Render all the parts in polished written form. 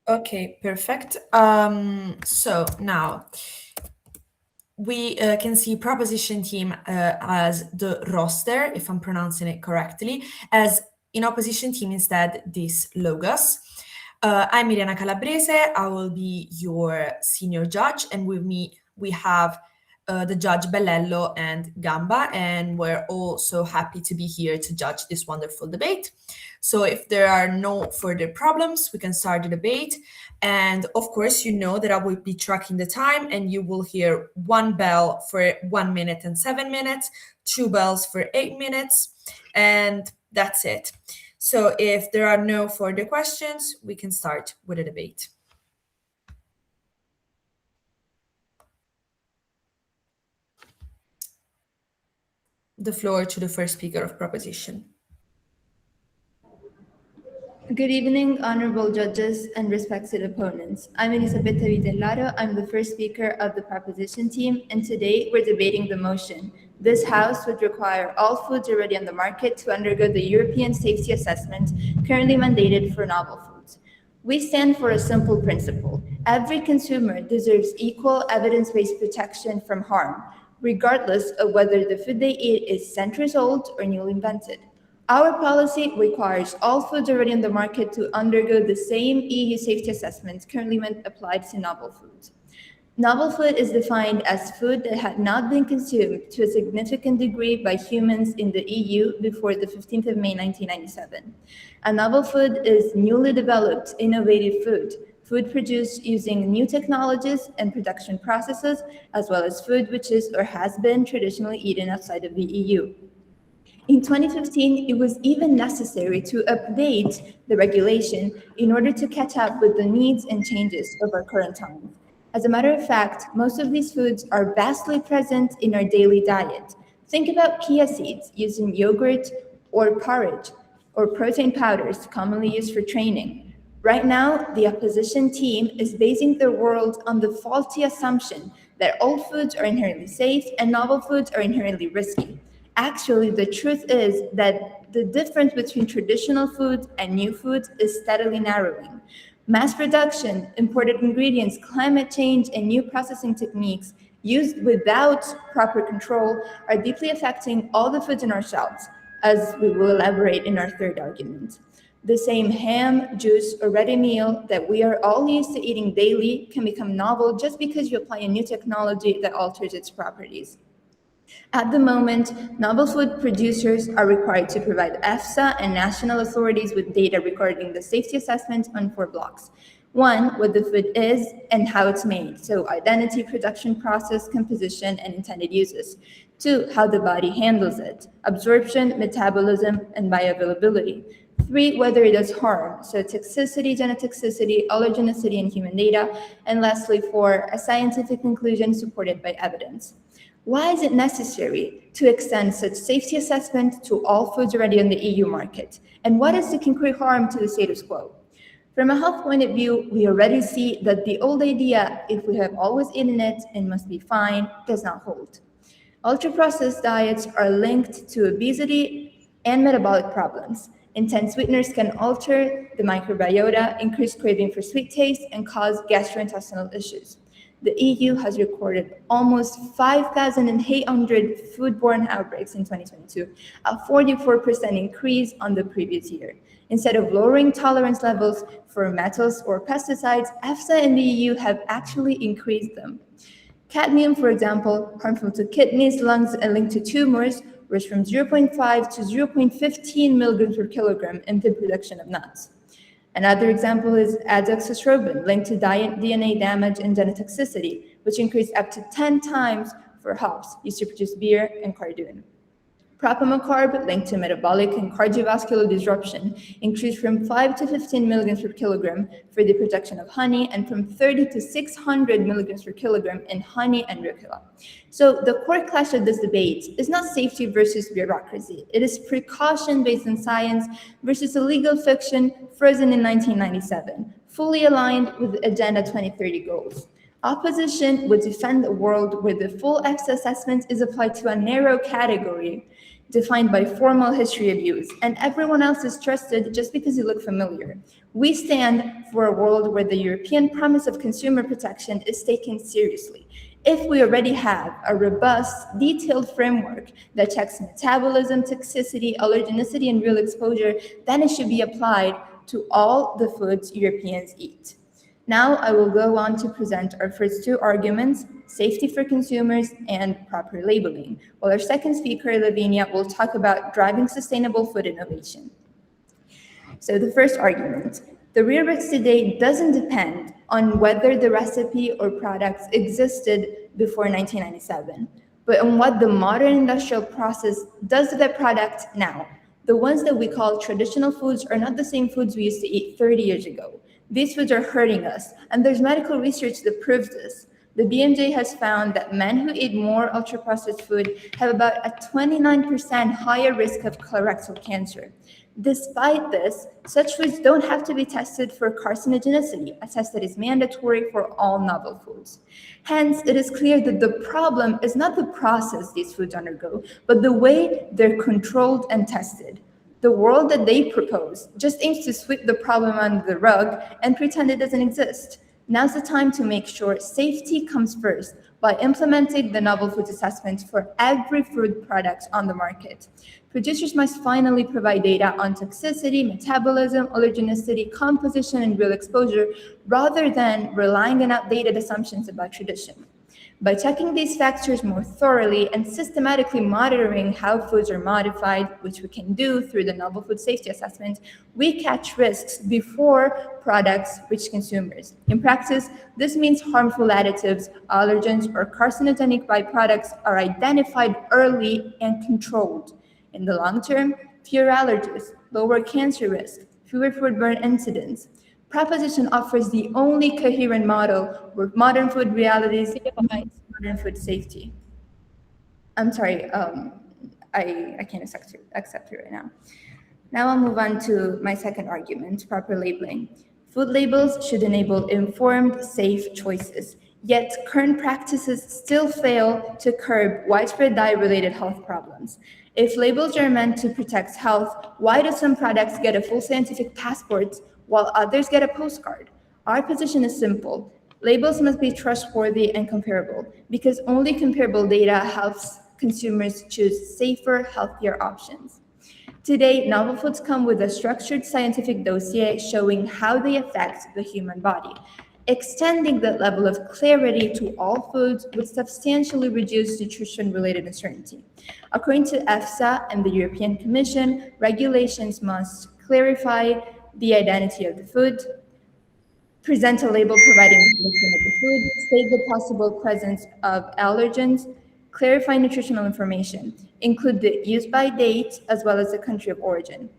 Okay, perfect. So now we can see proposition team as the roster, if I'm pronouncing it correctly, as in opposition team instead this logos. I'm Miriana Calabrese. I will be your senior judge, and with me we have the judge Bellello and Gamba, and we're all so happy to be here to judge this wonderful debate. So if there are no further problems, we can start the debate. And of course, you know that I will be tracking the time, and you will hear one bell for 1 minute and 7 minutes, two bells for 8 minutes, and that's it. So if there are no further questions, we can start with the debate. The floor to the first speaker of proposition. Good evening, honorable judges and respected opponents. I'm Elisabetta Vitellaro. I'm the first speaker of the proposition team, and today we're debating the motion. This House would require all foods already on the market to undergo the European safety assessment currently mandated for novel foods. We stand for a simple principle. Every consumer deserves equal evidence-based protection from harm, regardless of whether the food they eat is centuries old or newly invented. Our policy requires all foods already on the market to undergo the same EU safety assessments currently applied to novel foods. Novel food is defined as food that had not been consumed to a significant degree by humans in the EU before the 15th of May 1997. A novel food is newly developed, innovative food produced using new technologies and production processes, as well as food which is or has been traditionally eaten outside of the EU. In 2015, it was even necessary to update the regulation in order to catch up with the needs and changes of our current times. As a matter of fact, most of these foods are vastly present in our daily diet. Think about chia seeds used in yogurt or porridge, or protein powders commonly used for training. Right now, the opposition team is basing their world on the faulty assumption that old foods are inherently safe and novel foods are inherently risky. Actually, the truth is that the difference between traditional foods and new foods is steadily narrowing. Mass production, imported ingredients, climate change, and new processing techniques used without proper control are deeply affecting all the foods in our shelves, as we will elaborate in our third argument. The same ham, juice, or ready meal that we are all used to eating daily can become novel just because you apply a new technology that alters its properties. At the moment, novel food producers are required to provide EFSA and national authorities with data regarding the safety assessment on 4 blocks. 1, what the food is and how it's made, so identity, production process, composition, and intended uses. 2, how the body handles it, absorption, metabolism, and bioavailability. 3, whether it does harm, so toxicity, genotoxicity, allergenicity, and human data. And lastly, 4, a scientific conclusion supported by evidence. Why is it necessary to extend such safety assessment to all foods already on the EU market? And what is the concrete harm to the status quo? From a health point of view, we already see that the old idea, if we have always eaten it and must be fine, does not hold. Ultra-processed diets are linked to obesity and metabolic problems. Intense sweeteners can alter the microbiota, increase craving for sweet taste, and cause gastrointestinal issues. The EU has recorded almost 5,800 foodborne outbreaks in 2022, a 44% increase on the previous year. Instead of lowering tolerance levels for metals or pesticides, EFSA and the EU have actually increased them. Cadmium, for example, harmful to kidneys, lungs, and linked to tumors, was from 0.5 to 0.15 milligrams per kilogram in the production of nuts. Another example is azoxystrobin, linked to DNA damage and genotoxicity, which increased up to 10 times for hops used to produce beer and cardoon. Propimacarb, linked to metabolic and cardiovascular disruption, increased from 5 to 15 milligrams per kilogram for the production of honey and from 30 to 600 milligrams per kilogram in honey and rucola. So the core clash of this debate is not safety versus bureaucracy. It is precaution based on science versus a legal fiction frozen in 1997, fully aligned with Agenda 2030 goals. Opposition would defend a world where the full EFSA assessment is applied to a narrow category defined by formal history of use, and everyone else is trusted just because you look familiar. We stand for a world where the European promise of consumer protection is taken seriously. If we already have a robust, detailed framework that checks metabolism, toxicity, allergenicity, and real exposure, then it should be applied to all the foods Europeans eat. Now I will go on to present our first two arguments, safety for consumers and proper labeling, while our second speaker, Lavinia, will talk about driving sustainable food innovation. So the first argument, the real risk today doesn't depend on whether the recipe or products existed before 1997, but on what the modern industrial process does to that product now. The ones that we call traditional foods are not the same foods we used to eat 30 years ago. These foods are hurting us, and there's medical research that proves this. The BMJ has found that men who eat more ultra-processed food have about a 29% higher risk of colorectal cancer. Despite this, such foods don't have to be tested for carcinogenicity, a test that is mandatory for all novel foods. Hence, it is clear that the problem is not the process these foods undergo, but the way they're controlled and tested. The world that they propose just aims to sweep the problem under the rug and pretend it doesn't exist. Now's the time to make sure safety comes first by implementing the novel foods assessment for every food product on the market. Producers must finally provide data on toxicity, metabolism, allergenicity, composition, and real exposure, rather than relying on outdated assumptions about tradition. By checking these factors more thoroughly and systematically monitoring how foods are modified, which we can do through the Novel Food Safety Assessment, we catch risks before products reach consumers. In practice, this means harmful additives, allergens, or carcinogenic byproducts are identified early and controlled. In the long term, fewer allergies, lower cancer risk, fewer foodborne incidents. Proposition offers the only coherent model where modern food realities meet modern food safety. I'm sorry, I can't accept it right now. Now I'll move on to my second argument, proper labeling. Food labels should enable informed, safe choices. Yet current practices still fail to curb widespread diet-related health problems. If labels are meant to protect health, why do some products get a full scientific passport while others get a postcard? Our position is simple. Labels must be trustworthy and comparable because only comparable data helps consumers choose safer, healthier options. Today, novel foods come with a structured scientific dossier showing how they affect the human body. Extending that level of clarity to all foods would substantially reduce nutrition-related uncertainty. According to EFSA and the European Commission, regulations must clarify the identity of the food, present a label providing information of the food, state the possible presence of allergens, clarify nutritional information, include the use by date as well as the country of origin.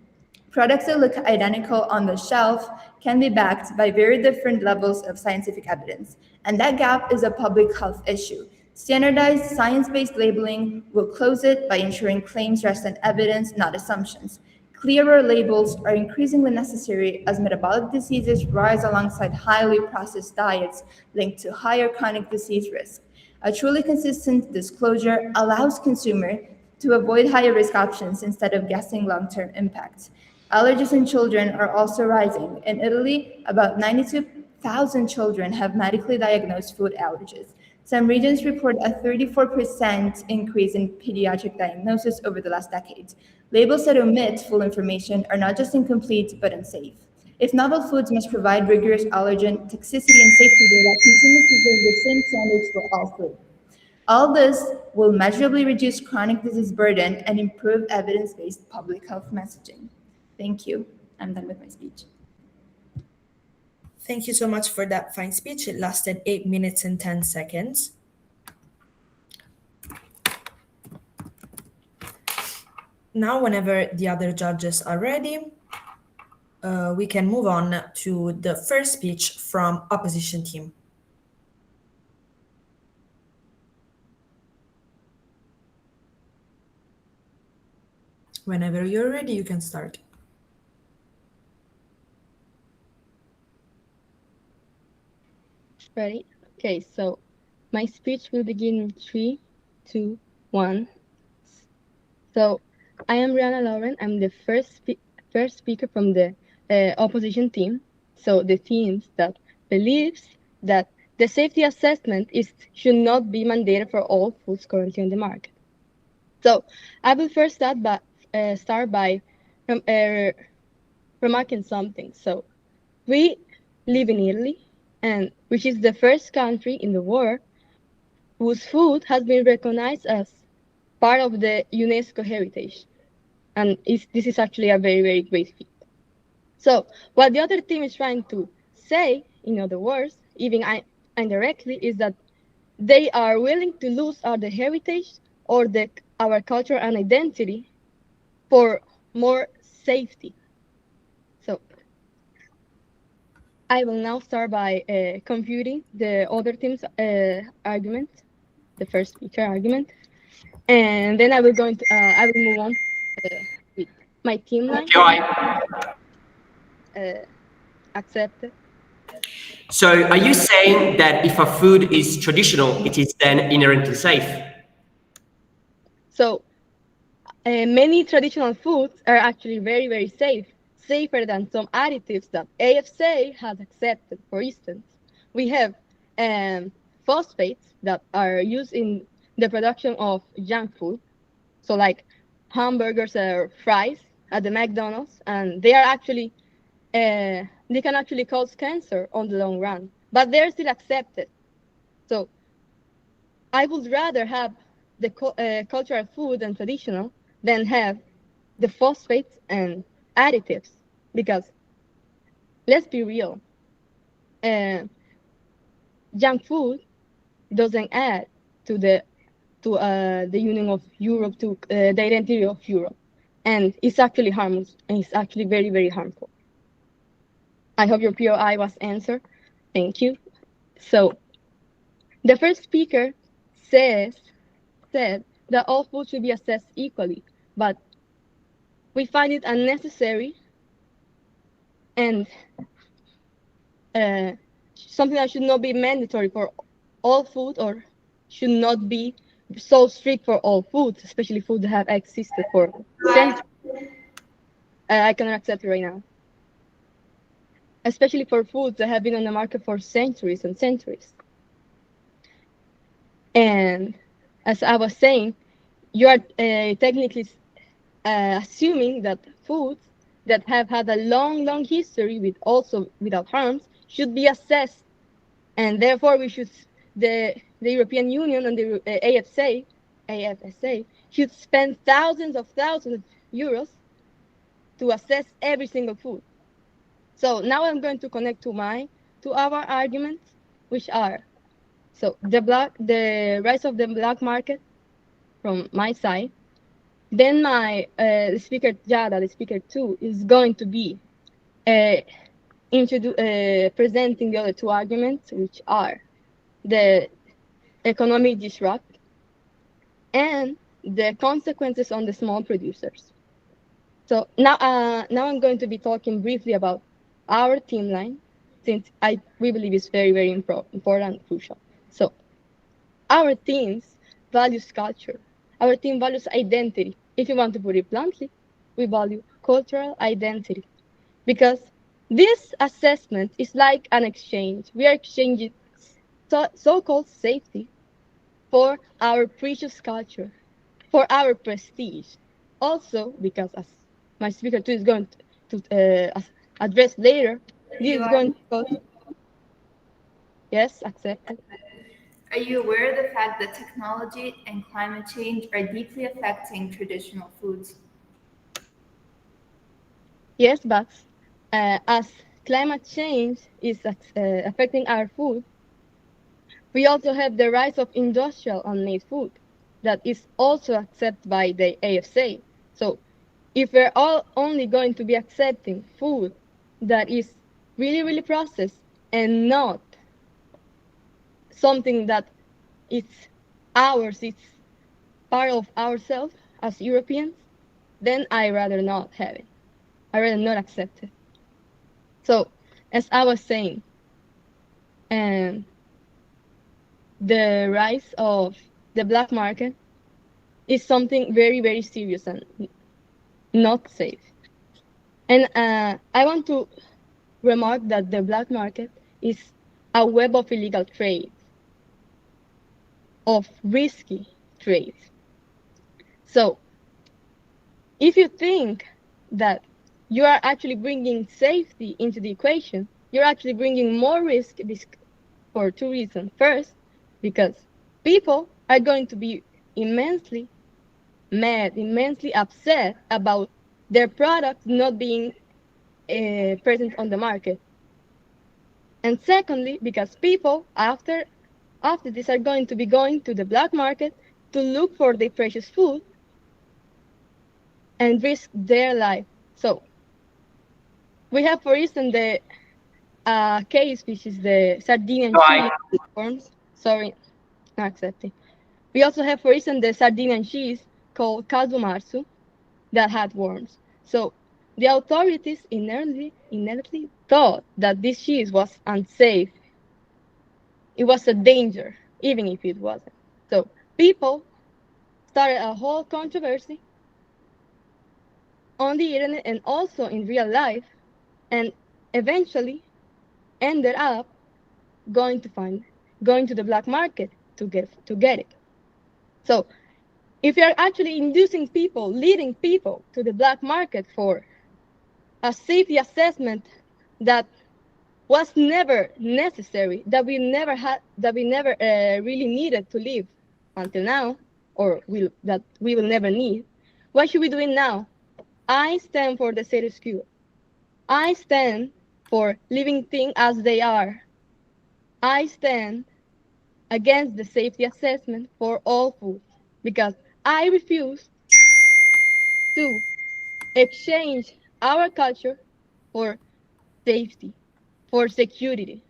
Products that look identical on the shelf can be backed by very different levels of scientific evidence, and that gap is a public health issue. Standardized science-based labeling will close it by ensuring claims rest on evidence, not assumptions. Clearer labels are increasingly necessary as metabolic diseases rise alongside highly processed diets linked to higher chronic disease risk. A truly consistent disclosure allows consumers to avoid higher risk options instead of guessing long-term impacts. Allergies in children are also rising. In Italy, about 92,000 children have medically diagnosed food allergies. Some regions report a 34% increase in pediatric diagnosis over the last decade. Labels that omit full information are not just incomplete, but unsafe. If novel foods must provide rigorous allergen, toxicity, and safety data, consumers deserve the same standards for all food. All this will measurably reduce chronic disease burden and improve evidence-based public health messaging. Thank you. I'm done with my speech. Thank you so much for that fine speech. It lasted 8 minutes and 10 seconds. Now, whenever the other judges are ready, we can move on to the first speech from opposition team. Whenever you're ready, you can start. Ready? Okay, so my speech will begin in 3, 2, 1. So I am Rihanna Lauren. I'm the first speaker from the opposition team. So the team that believes that the safety assessment should not be mandated for all foods currently on the market. So I will first start by rem- uh, remarking something. So we live in Italy, and which is the first country in the world whose food has been recognized as part of the UNESCO heritage. And this is actually a very, very great feat. So what the other team is trying to say, in other words, even indirectly, is that they are willing to lose the heritage or our culture and identity for more safety. So I will now start by computing the other team's argument, the first speaker argument, and then I will move on with my team line. Accepted. So are you saying that if a food is traditional, it is then inherently safe? So many traditional foods are actually very, very safe, safer than some additives that AFSA has accepted. For instance, we have phosphates that are used in the production of junk food, so like hamburgers or fries at the McDonald's, and they can actually cause cancer on the long run, but they're still accepted. So I would rather have the cultural food and traditional than have the phosphates and additives, because let's be real, uh, junk food doesn't add to the Union of Europe, to the identity of Europe, and it's actually harmless, and it's actually very, very harmful. I hope your POI was answered. Thank you. So the first speaker said that all food should be assessed equally, but we find it unnecessary and something that should not be mandatory for all food, or should not be so strict for all foods, especially foods that have existed for centuries. I cannot accept it right now. Especially for foods that have been on the market for centuries and centuries. And as I was saying, you are technically assuming that foods that have had a long, long history without harms should be assessed, and therefore the European Union and the AFSA should spend thousands of euros to assess every single food. So now I'm going to connect to our arguments, which are, so the rise of the black market from my side. Then the speaker Jada, the speaker 2, is going to be presenting the other two arguments, which are the economic disrupt and the consequences on the small producers. So now I'm going to be talking briefly about our team line, since we believe it's very, very important and crucial. So our teams values culture. Our team values identity. If you want to put it bluntly, we value cultural identity, because this assessment is like an exchange. We are exchanging so-called safety for our precious culture, for our prestige. Also, because as my speaker 2 is going to address later, this is going to cause. Yes, accepted. Are you aware of the fact that technology and climate change are deeply affecting traditional foods? Yes, but as climate change is affecting our food, we also have the rise of industrial unmade food that is also accepted by the AFSA. So if we're all only going to be accepting food that is really, really processed and not something that it's ours, it's part of ourselves as Europeans, then I rather not have it. I rather not accept it. So as I was saying, and the rise of the black market is something very, very serious, and not safe. And I want to remark that the black market is a web of illegal trades, of risky trades. So if you think that you are actually bringing safety into the equation, you're actually bringing more risk for two reasons. First, because people are going to be immensely mad, immensely upset about their products not being present on the market. And secondly, because people after this are going to be going to the black market to look for the precious food and risk their life. So we have, for instance, the case, which is the Sardinian cheese worms. Sorry, not accepting. We also have, for instance, the Sardinian cheese called caldo marzu that had worms. So the authorities inherently thought that this cheese was unsafe. It was a danger, even if it wasn't. So people started a whole controversy on the internet and also in real life, and eventually ended up going to the black market to get it. So if you're actually inducing people, leading people to the black market for a safety assessment that was never necessary, that we never really needed to live until now, or that we will never need, why should we do it now? I stand for the status quo. I stand for leaving things as they are. I stand against the safety assessment for all food because I refuse to exchange our culture for safety, for security.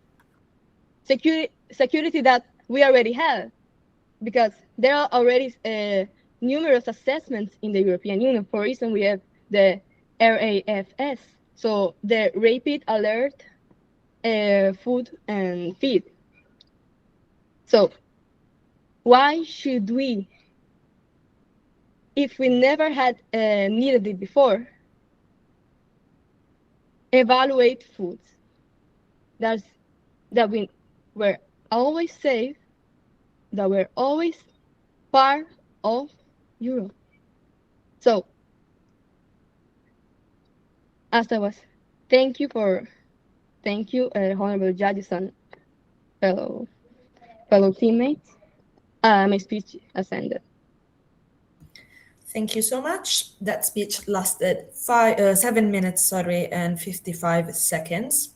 Security that we already have, because there are already numerous assessments in the European Union. For instance, we have the RAFS, so the Rapid Alert Food and Feed. So why should we, if we never had needed it before, evaluate foods that we were always safe, that were always part of Europe? So, as I was, thank you, honorable judges and fellow teammates. My speech has ended. Thank you so much. That speech lasted 7 minutes, and 55 seconds.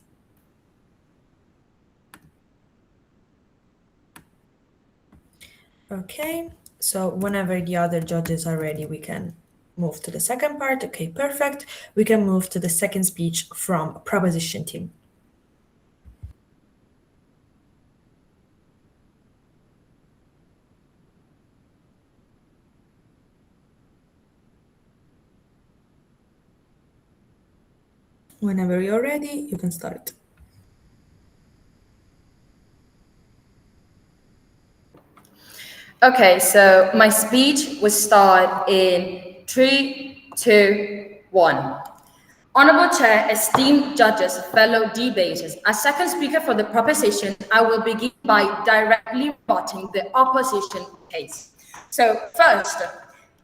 Okay, so whenever the other judges are ready, we can move to the second part. Okay, perfect. We can move to the second speech from proposition team. Whenever you're ready, you can start. Okay, so my speech will start in 3, 2, 1. Honorable Chair, esteemed judges, fellow debaters, as second speaker for the proposition, I will begin by directly rebutting the opposition case. So first,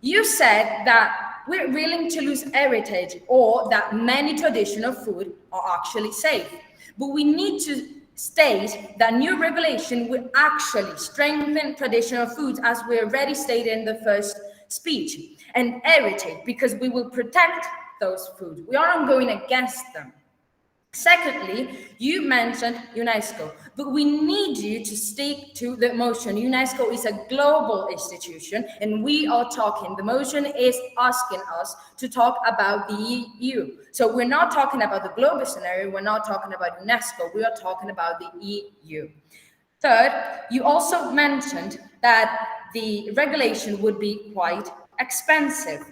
you said that we're willing to lose heritage or that many traditional food are actually safe, but we need to state that new regulation will actually strengthen traditional foods, as we already stated in the first speech, and heritage, because we will protect those foods. We aren't going against them. Secondly, you mentioned UNESCO, but we need you to stick to the motion. UNESCO is a global institution, and we are talking, the motion is asking us to talk about the EU. So we're not talking about the global scenario, we're not talking about UNESCO, we are talking about the EU. Third, you also mentioned that the regulation would be quite expensive.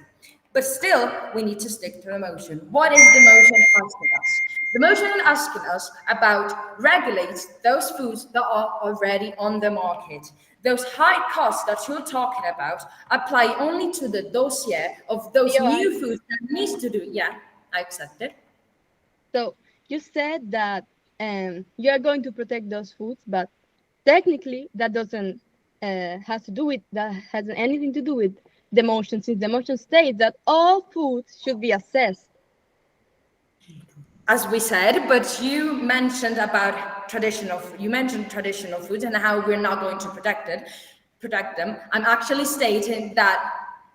But still, we need to stick to the motion. What is the motion asking us? The motion is asking us about regulate those foods that are already on the market. Those high costs that you're talking about apply only to the dossier of those new foods that needs to do. Yeah, I accept it. So you said that you are going to protect those foods, but technically that doesn't hasn't anything to do with the motion, since the motion states that all foods should be assessed. As we said, but you mentioned traditional foods and how we're not going to protect them. I'm actually stating that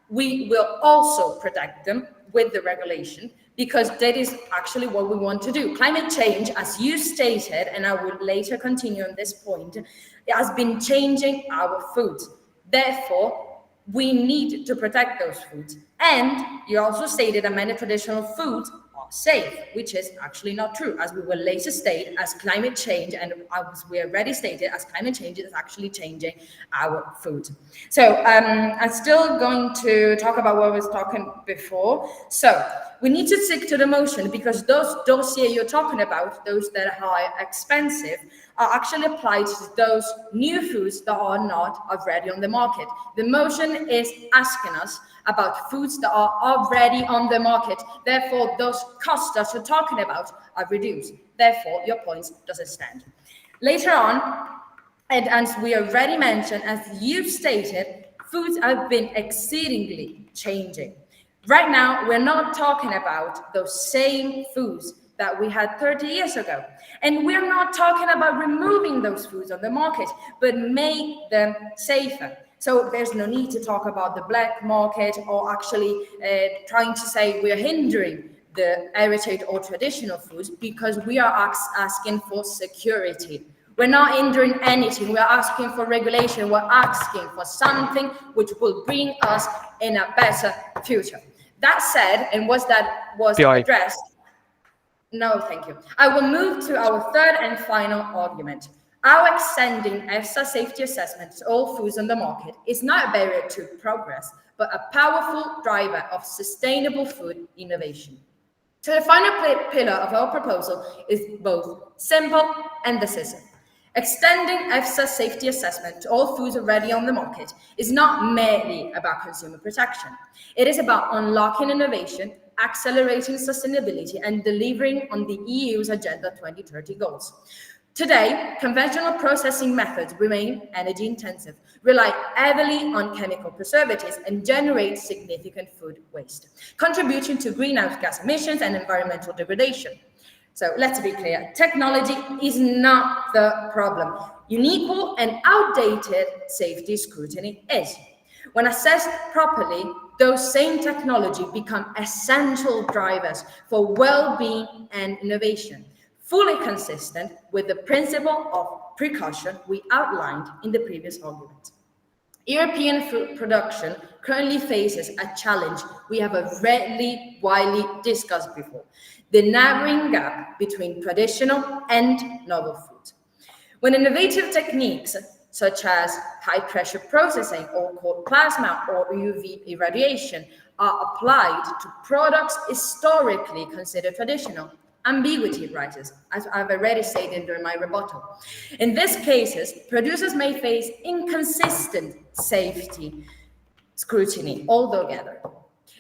we will also protect them with the regulation, because that is actually what we want to do. Climate change, as you stated, and I will later continue on this point, it has been changing our foods. Therefore, we need to protect those foods. And you also stated that many traditional foods are safe, which is actually not true, as we will later state, as climate change, and as we already stated, as climate change is actually changing our food. So I'm still going to talk about what I was talking before. So we need to stick to the motion, because those dossiers you're talking about, those that are expensive, are actually applied to those new foods that are not already on the market. The motion is asking us about foods that are already on the market. Therefore, those costs that you're talking about are reduced. Therefore, your point doesn't stand. Later on, and as we already mentioned, as you've stated, foods have been exceedingly changing. Right now, we're not talking about those same foods that we had 30 years ago. And we're not talking about removing those foods on the market, but make them safer. So there's no need to talk about the black market, or actually trying to say we're hindering the heritage or traditional foods, because we are asking for security. We're not hindering anything. We're asking for regulation. We're asking for something which will bring us in a better future. That said, and was addressed. No, thank you. I will move to our third and final argument. Our extending EFSA safety assessment to all foods on the market is not a barrier to progress, but a powerful driver of sustainable food innovation. So the final pillar of our proposal is both simple and decisive. Extending EFSA safety assessment to all foods already on the market is not merely about consumer protection. It is about unlocking innovation, accelerating sustainability, and delivering on the EU's Agenda 2030 goals. Today, conventional processing methods remain energy intensive, rely heavily on chemical preservatives, and generate significant food waste, contributing to greenhouse gas emissions and environmental degradation. So let's be clear, technology is not the problem. Unequal and outdated safety scrutiny is. When assessed properly, those same technology become essential drivers for well-being and innovation, fully consistent with the principle of precaution we outlined in the previous argument. European food production currently faces a challenge we have already widely discussed before: the narrowing gap between traditional and novel food. When innovative techniques such as high-pressure processing, or cold plasma, or UV irradiation are applied to products historically considered traditional, ambiguity arises, as I've already stated during my rebuttal. In these cases, producers may face inconsistent safety scrutiny altogether.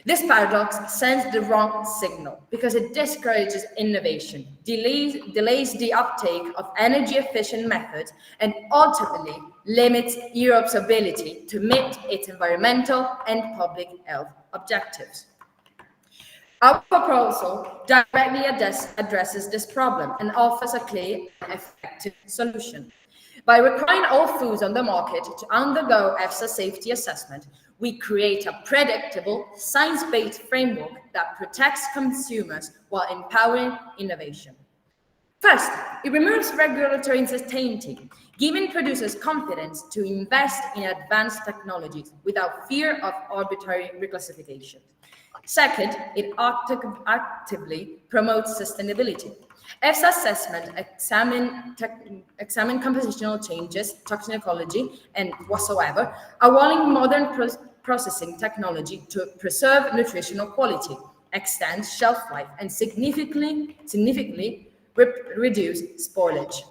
This paradox sends the wrong signal, because it discourages innovation, delays the uptake of energy-efficient methods, and ultimately limits Europe's ability to meet its environmental and public health objectives. Our proposal directly addresses this problem and offers a clear and effective solution. By requiring all foods on the market to undergo EFSA safety assessment, we create a predictable, science-based framework that protects consumers while empowering innovation. First, it removes regulatory uncertainty, giving producers confidence to invest in advanced technologies without fear of arbitrary reclassification. Second, it actively promotes sustainability. EFSA assessment examine compositional changes, toxicology, and whatsoever, allowing modern processing technology to preserve nutritional quality, extend shelf life, and significantly reduce spoilage.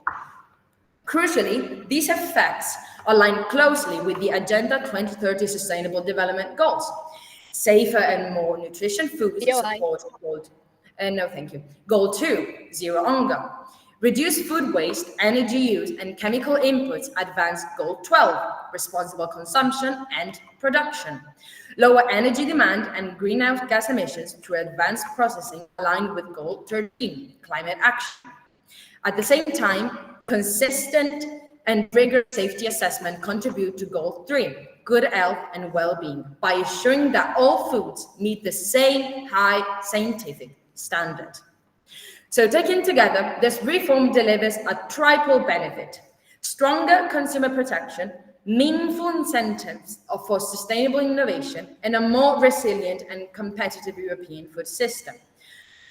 Crucially, these effects align closely with the Agenda 2030 Sustainable Development Goals. Safer and more nutritious foods support no, thank you. Goal 2, zero hunger. Reduce food waste, energy use, and chemical inputs advance Goal 12, responsible consumption and production. Lower energy demand and greenhouse gas emissions through advanced processing aligned with Goal 13, climate action. At the same time, consistent and rigorous safety assessment contribute to Goal 3, good health and well-being, by ensuring that all foods meet the same high scientific standard. So taken together, this reform delivers a triple benefit: stronger consumer protection, meaningful incentives for sustainable innovation, and a more resilient and competitive European food system.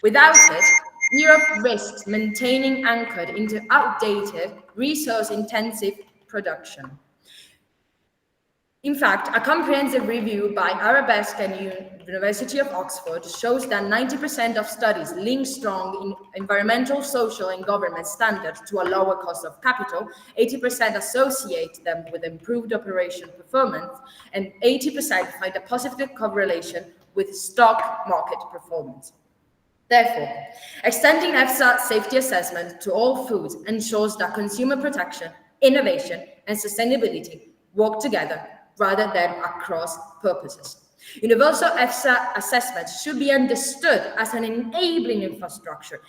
Without it, Europe risks maintaining anchored into outdated, resource-intensive production. In fact, a comprehensive review by Arabesque and University of Oxford shows that 90% of studies link strong environmental, social, and government standards to a lower cost of capital, 80% associate them with improved operation performance, and 80% find a positive correlation with stock market performance. Therefore, extending EFSA safety assessment to all foods ensures that consumer protection, innovation, and sustainability work together rather than across purposes. Universal EFSA assessment should be understood as an enabling infrastructure.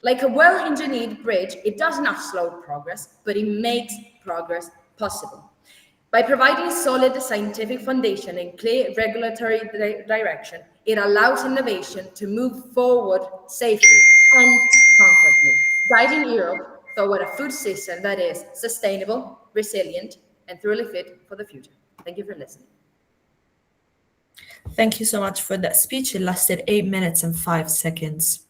Like a well-engineered bridge, it does not slow progress, but it makes progress possible. By providing solid scientific foundation and clear regulatory direction, it allows innovation to move forward safely and confidently, guiding Europe toward a food system that is sustainable, resilient, and truly fit for the future. Thank you for listening. Thank you so much for that speech. It lasted 8 minutes and 5 seconds.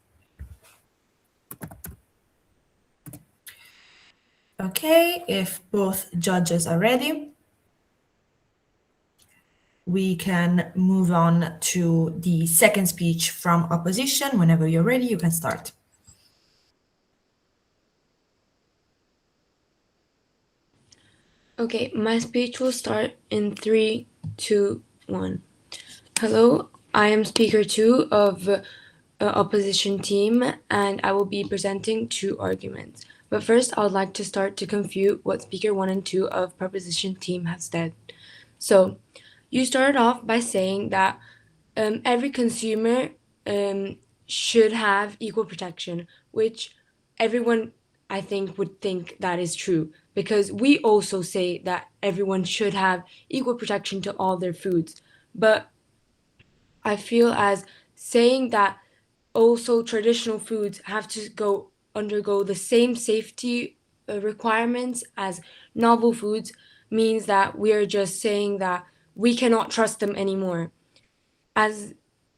Okay, if both judges are ready, we can move on to the second speech from opposition. Whenever you're ready, you can start. Okay, my speech will start in 3, 2, 1. Hello, I am speaker 2 of opposition team, and I will be presenting 2 arguments. But first, I would like to start to confute what speaker 1 and 2 of proposition team have said. So, you started off by saying that every consumer should have equal protection, which everyone, I think, would think that is true, because we also say that everyone should have equal protection to all their foods. But I feel as saying that also traditional foods have to undergo the same safety requirements as novel foods means that we are just saying that we cannot trust them anymore, as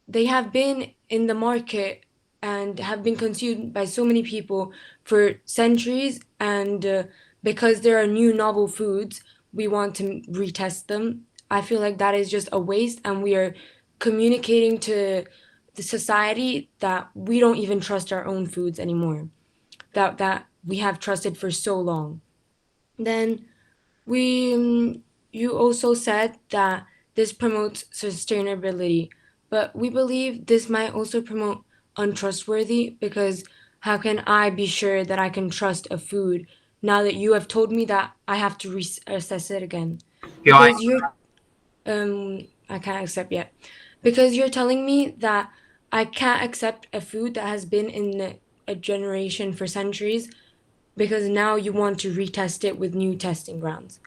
they have been in the market and have been consumed by so many people for centuries, and because there are new novel foods, we want to retest them. I feel like that is just a waste, and we are communicating to the society that we don't even trust our own foods anymore, that we have trusted for so long. Then you also said that this promotes sustainability, but we believe this might also promote untrustworthy, because how can I be sure that I can trust a food now that you have told me that I have to reassess it again? Because I can't accept yet. Because you're telling me that I can't accept a food that has been in a generation for centuries, because now you want to retest it with new testing grounds.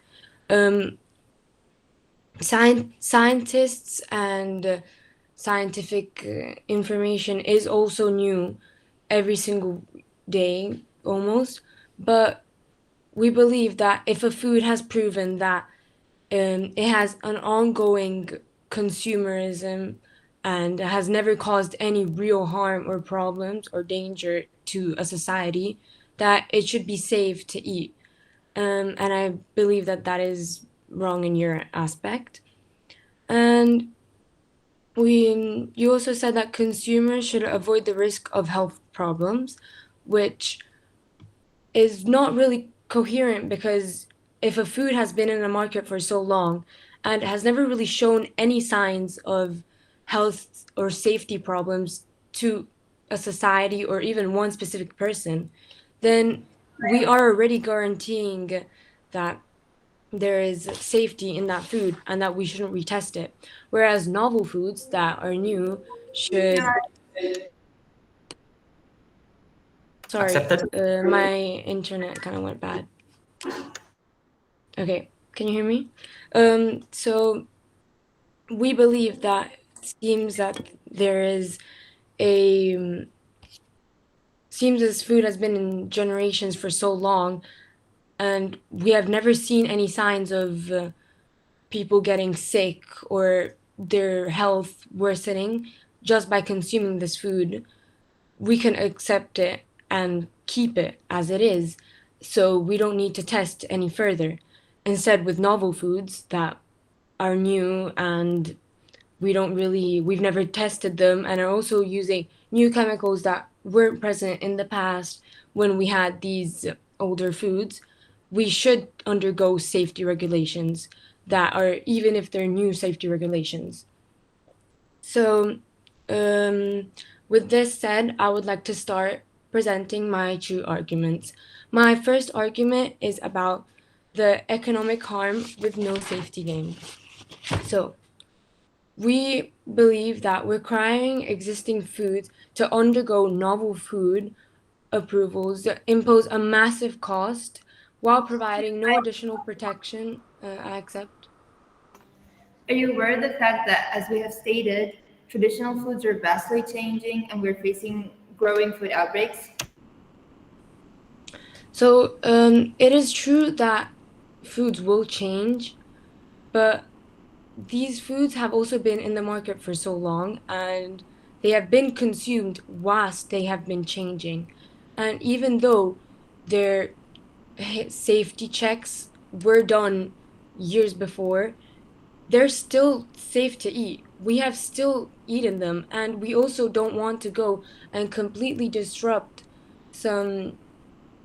Scientists and scientific information is also new every single day almost, but we believe that if a food has proven that it has an ongoing consumerism and has never caused any real harm or problems or danger to a society, that it should be safe to eat. And I believe that that is wrong in your aspect. And you also said that consumers should avoid the risk of health problems, which is not really coherent, because if a food has been in the market for so long and has never really shown any signs of health or safety problems to a society or even one specific person, then we are already guaranteeing that there is safety in that food and that we shouldn't retest it. Whereas novel foods that are new should. Sorry, Accepted. my internet kind of went bad. Okay, can you hear me? So we believe that it seems that there is a seems this food has been in generations for so long, and we have never seen any signs of people getting sick or their health worsening just by consuming this food. We can accept it and keep it as it is, so we don't need to test any further. Instead, with novel foods that are new and we've never tested them and are also using new chemicals that weren't present in the past when we had these older foods, we should undergo safety regulations that are, even if they're new safety regulations. So, with this said, I would like to start presenting my two arguments. My first argument is about the economic harm with no safety gain. So, we believe that requiring existing foods to undergo novel food approvals that impose a massive cost while providing no additional protection. I accept. Are you aware of the fact that, as we have stated, traditional foods are vastly changing and we're facing growing food outbreaks? So it is true that foods will change, but these foods have also been in the market for so long and they have been consumed whilst they have been changing. And even though their safety checks were done years before, they're still safe to eat. We have still eaten them, and we also don't want to go and completely disrupt some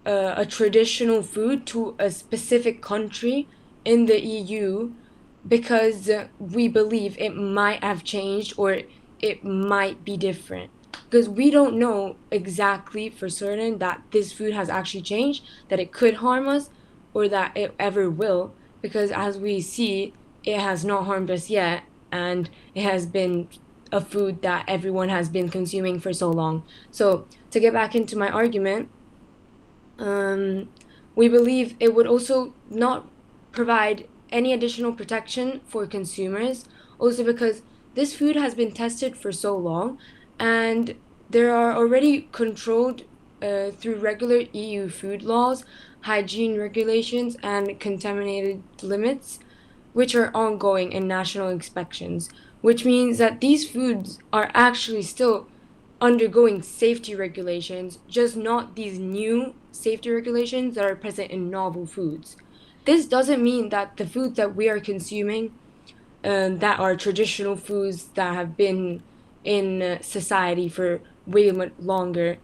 a traditional food to a specific country in the EU because we believe it might have changed or it might be different. Because we don't know exactly for certain that this food has actually changed, that it could harm us, or that it ever will. Because as we see, it has not harmed us yet, and it has been a food that everyone has been consuming for so long. So, to get back into my argument, we believe it would also not provide any additional protection for consumers, also because this food has been tested for so long and there are already controlled through regular EU food laws, hygiene regulations, and contaminated limits, which are ongoing in national inspections, which means that these foods are actually still undergoing safety regulations, just not these new safety regulations that are present in novel foods. This doesn't mean that the foods that we are consuming, that are traditional foods that have been in society for way much longer,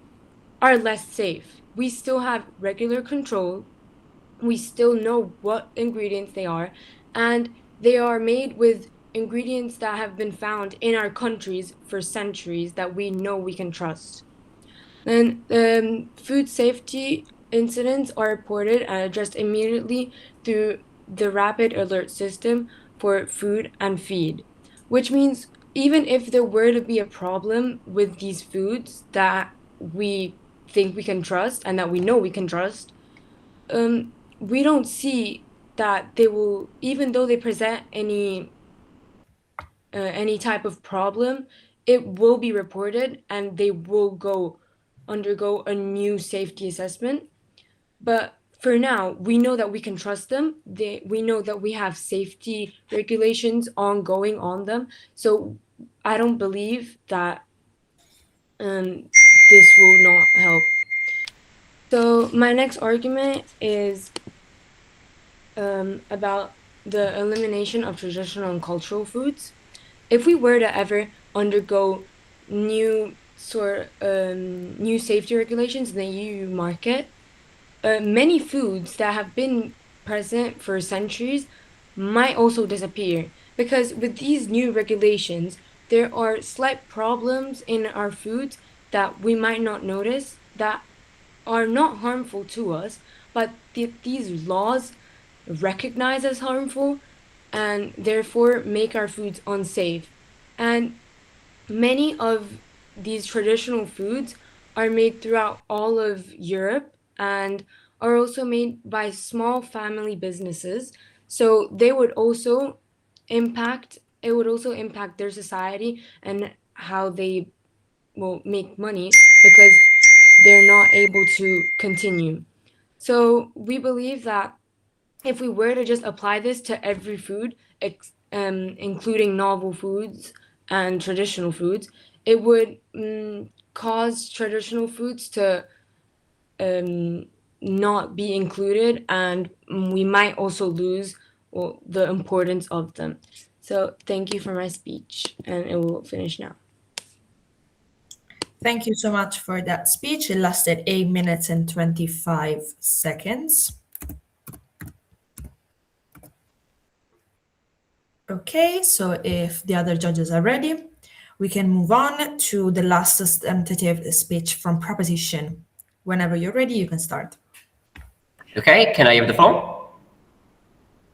are less safe. We still have regular control. We still know what ingredients they are, and they are made with ingredients that have been found in our countries for centuries that we know we can trust. Then food safety incidents are reported and addressed immediately through the rapid alert system for food and feed, which means even if there were to be a problem with these foods that we think we can trust and that we know we can trust, we don't see that they will, even though they present any type of problem, it will be reported and they will undergo a new safety assessment. But for now, we know that we can trust them. We know that we have safety regulations ongoing on them. So I don't believe that this will not help. So my next argument is about the elimination of traditional and cultural foods. if we were to ever undergo new safety regulations in the EU market, many foods that have been present for centuries might also disappear, because with these new regulations, there are slight problems in our foods that we might not notice that are not harmful to us, but these laws recognize as harmful and therefore make our foods unsafe. And many of these traditional foods are made throughout all of Europe and are also made by small family businesses. So it would also impact their society and how they will make money, because they're not able to continue. So we believe that if we were to just apply this to every food, including novel foods and traditional foods, it would cause traditional foods to not be included, and we might also lose the importance of them. So thank you for my speech, and it will finish now. Thank you so much for that speech. It lasted 8 minutes and 25 seconds. Okay, so if the other judges are ready, we can move on to the last substantive speech from proposition. Whenever you're ready, you can start. Okay, can I have the floor?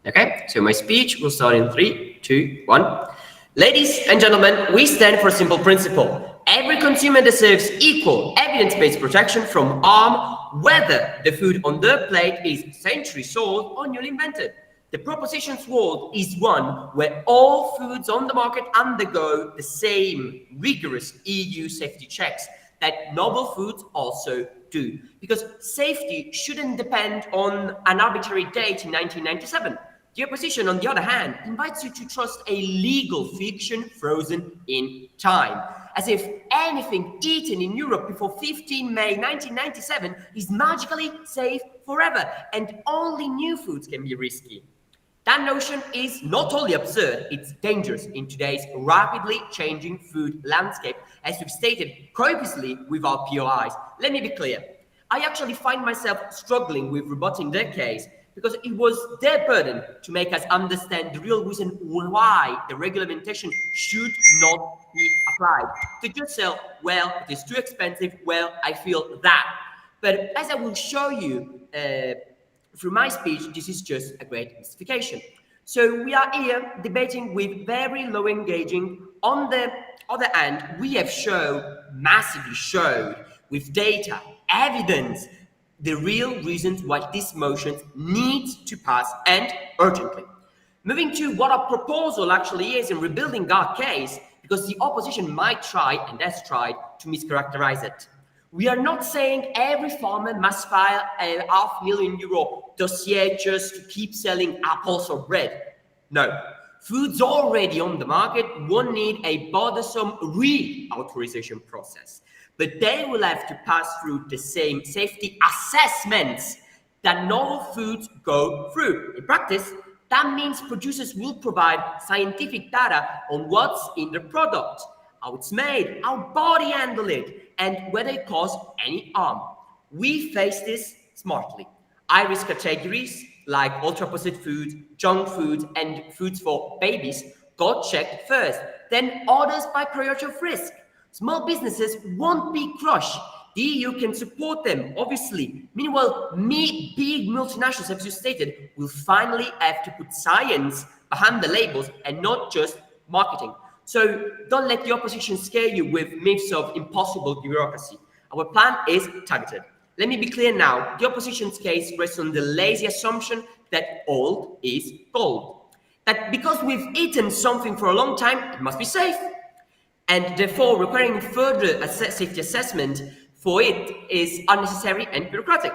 Okay, so my speech will start in 3, 2, 1. Ladies and gentlemen, we stand for a simple principle. Every consumer deserves equal evidence-based protection from harm, whether the food on their plate is centuries old or newly invented. The proposition's world is one where all foods on the market undergo the same rigorous EU safety checks that novel foods also do. Because safety shouldn't depend on an arbitrary date in 1997. The opposition, on the other hand, invites you to trust a legal fiction frozen in time, as if anything eaten in Europe before 15 May 1997 is magically safe forever, and only new foods can be risky. That notion is not only absurd, it's dangerous in today's rapidly changing food landscape, as we've stated copiously with our POIs. Let me be clear. I actually find myself struggling with rebutting their case, because it was their burden to make us understand the real reason why the regulation should not be applied. To just say, well, it is too expensive, well, I feel that. But as I will show you through my speech, this is just a great mystification. So we are here debating with very low engaging. On the other hand, we have massively showed with data, evidence, the real reasons why this motion needs to pass, and urgently. Moving to what our proposal actually is in rebuilding our case, because the opposition might try, and has tried, to mischaracterize it. We are not saying every farmer must file a €500,000 dossier just to keep selling apples or bread. No. Foods already on the market won't need a bothersome re-authorization process, but they will have to pass through the same safety assessments that novel foods go through. In practice, that means producers will provide scientific data on what's in the product, how it's made, how body handle it, and whether it causes any harm. We face this smartly. High-risk categories like ultra-processed foods, junk foods, and foods for babies got checked first, then others by priority of risk. Small businesses won't be crushed. The EU can support them, obviously. Meanwhile, big multinationals, as you stated, will finally have to put science behind the labels and not just marketing. So don't let the opposition scare you with myths of impossible bureaucracy. Our plan is targeted. Let me be clear now. The opposition's case rests on the lazy assumption that old is gold. That because we've eaten something for a long time, it must be safe. And therefore, requiring further safety assessment for it is unnecessary and bureaucratic.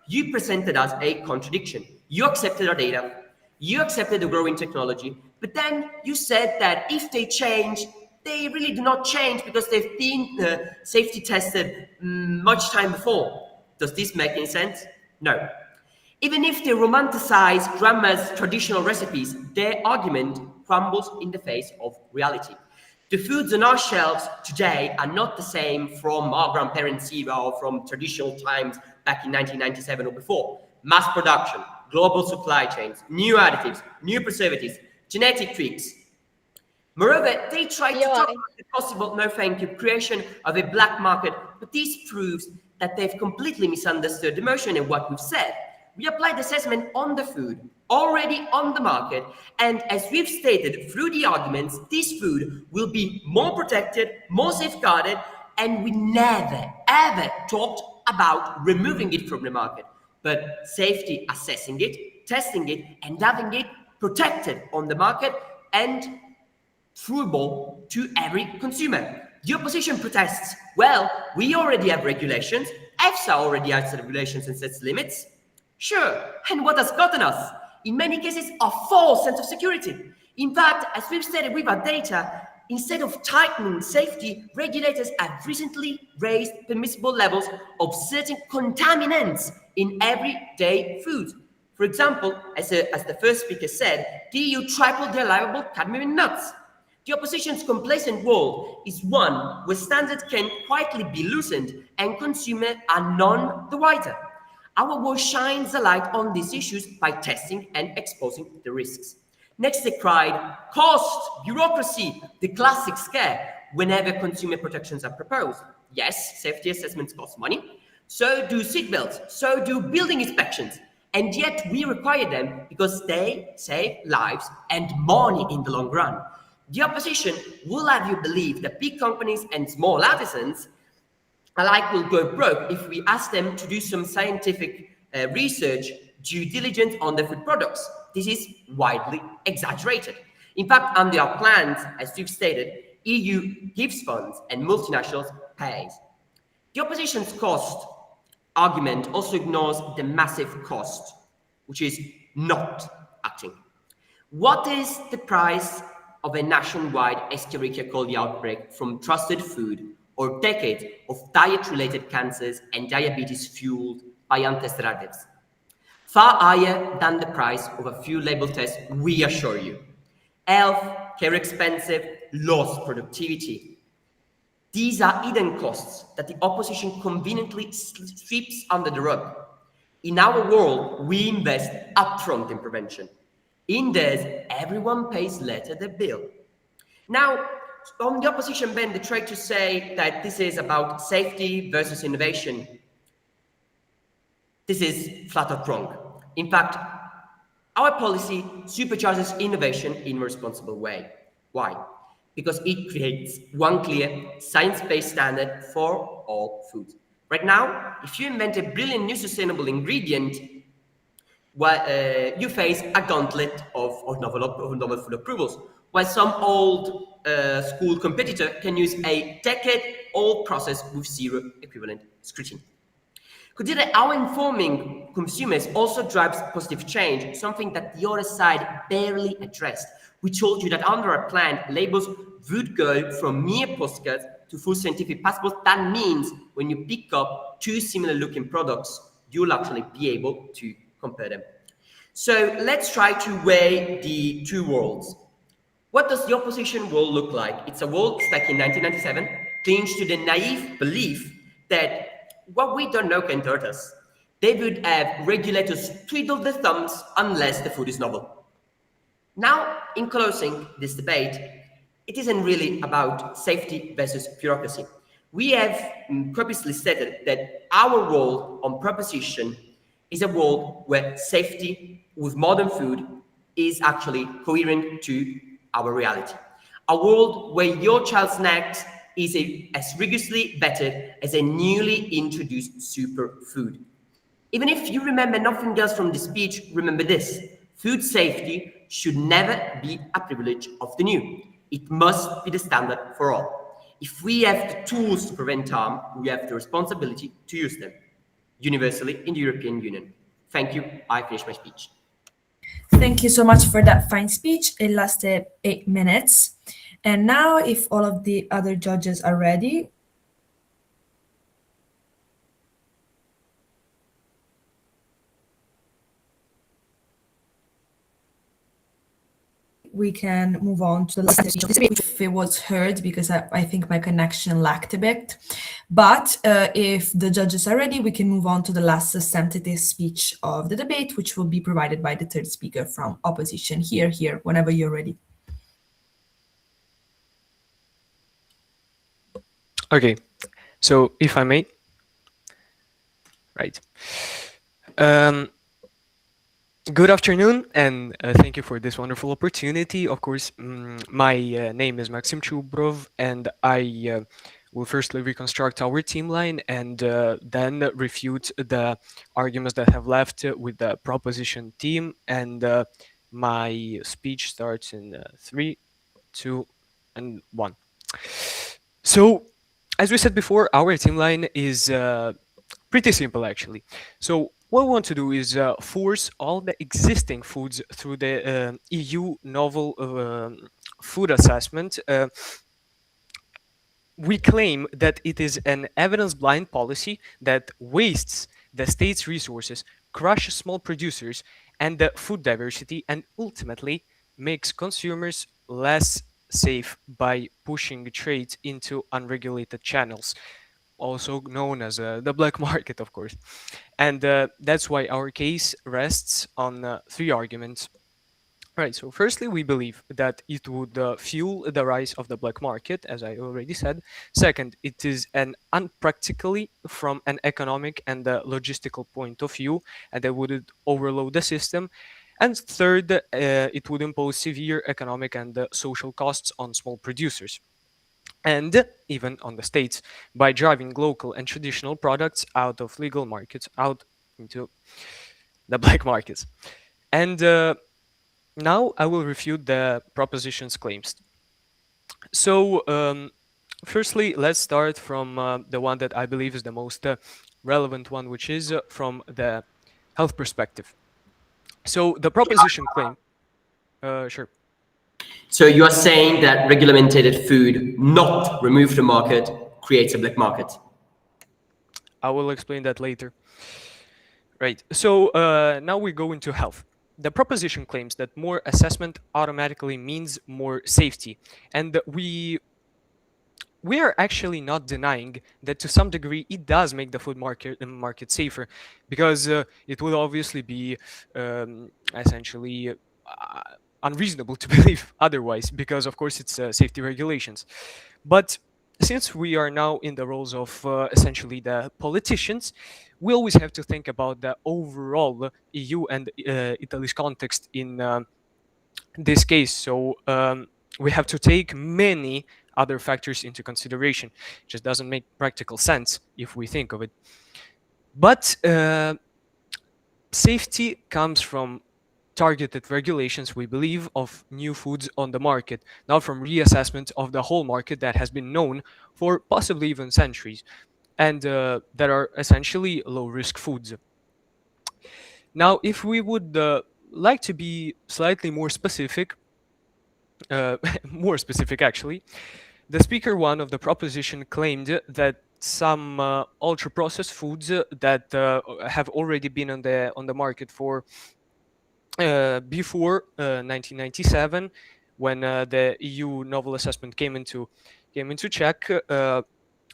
You presented us a contradiction. You accepted our data. You accepted the growing technology. But then you said that if they change, they really do not change because they've been safety tested much time before. Does this make any sense? No. Even if they romanticize grandma's traditional recipes, their argument crumbles in the face of reality. The foods on our shelves today are not the same from our grandparents' era or from traditional times back in 1997 or before. Mass production, global supply chains, new additives, new preservatives, genetic tweaks. Moreover, they try to talk about the possible, no thank you, creation of a black market, but this proves that they've completely misunderstood the motion and what we've said. We applied assessment on the food, already on the market, and as we've stated through the arguments, this food will be more protected, more safeguarded, and we never, ever talked about removing it from the market, but safety assessing it, testing it, and having it protected on the market and fruable to every consumer. The opposition protests, well, we already have regulations, EFSA already has regulations and sets limits. Sure, and what has gotten us? In many cases, a false sense of security. In fact, as we've stated with our data, instead of tightening safety, regulators have recently raised permissible levels of certain contaminants in everyday food. For example, as the first speaker said, the EU tripled the allowable cadmium in nuts. The opposition's complacent world is one where standards can quietly be loosened and consumers are none the wiser. Our world shines a light on these issues by testing and exposing the risks. Next, they cried, cost, bureaucracy, the classic scare whenever consumer protections are proposed. Yes, safety assessments cost money. So do seatbelts, so do building inspections. And yet we require them because they save lives and money in the long run. The opposition will have you believe that big companies and small artisans alike will go broke if we ask them to do some scientific research, due diligence on their food products. This is widely exaggerated. In fact, under our plans, as we've stated, EU gives funds and multinationals pays. The opposition's cost argument also ignores the massive cost, which is not acting. What is the price of a nationwide Escherichia coli outbreak from trusted food or decades of diet-related cancers and diabetes fueled by untested additives? Far higher than the price of a few label tests, we assure you. Health care expensive, lost productivity. These are hidden costs that the opposition conveniently sweeps under the rug. In our world, we invest upfront in prevention. In theirs, everyone pays later the bill. Now, on the opposition bend, they try to say that this is about safety versus innovation. This is flat out wrong. In fact, our policy supercharges innovation in a responsible way. Why? Because it creates one clear science-based standard for all foods. Right now, if you invent a brilliant new sustainable ingredient, you face a gauntlet of novel food approvals, while some old school competitor can use a decade-old process with zero equivalent scrutiny. Consider how informing consumers also drives positive change, something that the other side barely addressed. We told you that under our plan, labels would go from mere postcards to full scientific passports. That means when you pick up two similar looking products, you'll actually be able to compare them. So let's try to weigh the two worlds. What does the opposition world look like? It's a world stuck in 1997, clinging to the naive belief that what we don't know can hurt us. They would have regulators twiddle their thumbs unless the food is novel. Now, in closing this debate, it isn't really about safety versus bureaucracy. We have purposely stated that our role on proposition is a world where safety with modern food is actually coherent to our reality. A world where your child's snacks is as rigorously vetted as a newly introduced superfood. Even if you remember nothing else from this speech, remember this: food safety should never be a privilege of the new. It must be the standard for all. If we have the tools to prevent harm, we have the responsibility to use them universally in the European Union. Thank you. I finish my speech. Thank you so much for that fine speech. It lasted 8 minutes. And now, if all of the other judges are ready, we can move on to the last speech of this debate, if it was heard, because I think my connection lacked a bit. But if the judges are ready, we can move on to the last substantive speech of the debate, which will be provided by the third speaker from opposition. Here, whenever you're ready. Okay, so if I may, right. Good afternoon, and thank you for this wonderful opportunity. Of course, my name is Maxim Chubrov, and I will firstly reconstruct our team line and then refute the arguments that have left with the proposition team. And my speech starts in 3, 2, and 1. So, as we said before, our team line is pretty simple, actually. So what we want to do is force all the existing foods through the EU novel food assessment. We claim that it is an evidence-blind policy that wastes the state's resources, crushes small producers and the food diversity, and ultimately makes consumers less safe by pushing trade into unregulated channels, also known as the black market, of course. And that's why our case rests on 3 arguments. Right, so firstly, we believe that it would fuel the rise of the black market, as I already said. Second, it is an unpractically from an economic and logistical point of view, and that would overload the system. And third, it would impose severe economic and social costs on small producers, and even on the states, by driving local and traditional products out of legal markets, out into the black markets. And now I will refute the proposition's claims. So firstly, let's start from the one that I believe is the most relevant one, which is from the health perspective. So the proposition claim, sure. So you are saying that regulated food not removed from the market creates a black market? I will explain that later. Right, so now we go into health. The proposition claims that more assessment automatically means more safety. And we are actually not denying that to some degree it does make the food market safer, because it would obviously be essentially unreasonable to believe otherwise, because of course it's safety regulations. But since we are now in the roles of essentially the politicians, we always have to think about the overall EU and Italy's context in this case. So we have to take many other factors into consideration. It just doesn't make practical sense if we think of it. But safety comes from targeted regulations, we believe, of new foods on the market, not from reassessment of the whole market that has been known for possibly even centuries, and that are essentially low-risk foods. Now, if we would like to be slightly more specific, more specific actually, the speaker one of the proposition claimed that some ultra-processed foods that have already been on the market for before 1997, when the EU novel assessment came into check,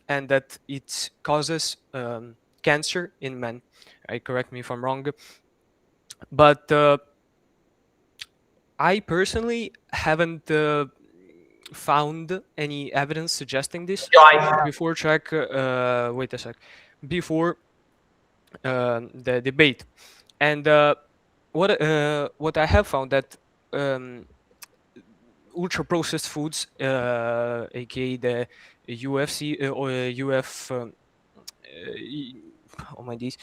and that it causes cancer in men. Correct me if I'm wrong, but I personally haven't found any evidence suggesting this before check. Wait a sec. Before the debate, and what I have found that ultra processed foods, aka the UFC or UF, oh my days,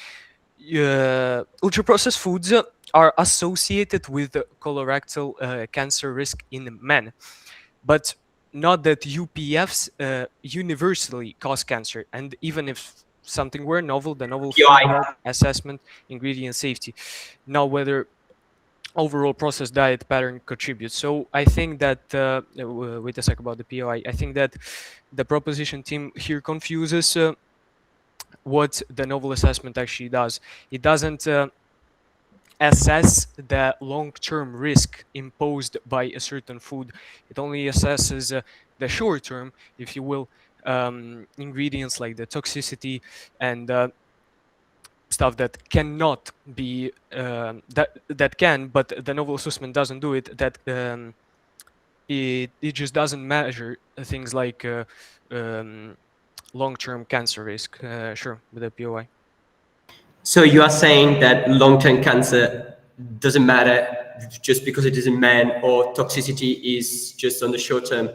ultra processed foods are associated with colorectal cancer risk in men, but not that UPFs universally cause cancer. And even if something were novel, the novel food assessment, ingredient safety, now whether overall processed diet pattern contributes. So I think that wait a sec about the POI. I think that the proposition team here confuses what the novel assessment actually does. It doesn't assess the long-term risk imposed by a certain food. It only assesses the short-term, if you will, ingredients like the toxicity and stuff that cannot be that can, but the novel assessment doesn't do it. That it just doesn't measure things like long-term cancer risk. Sure, with the POI. So you are saying that long-term cancer doesn't matter just because it is in man, or toxicity is just on the short term?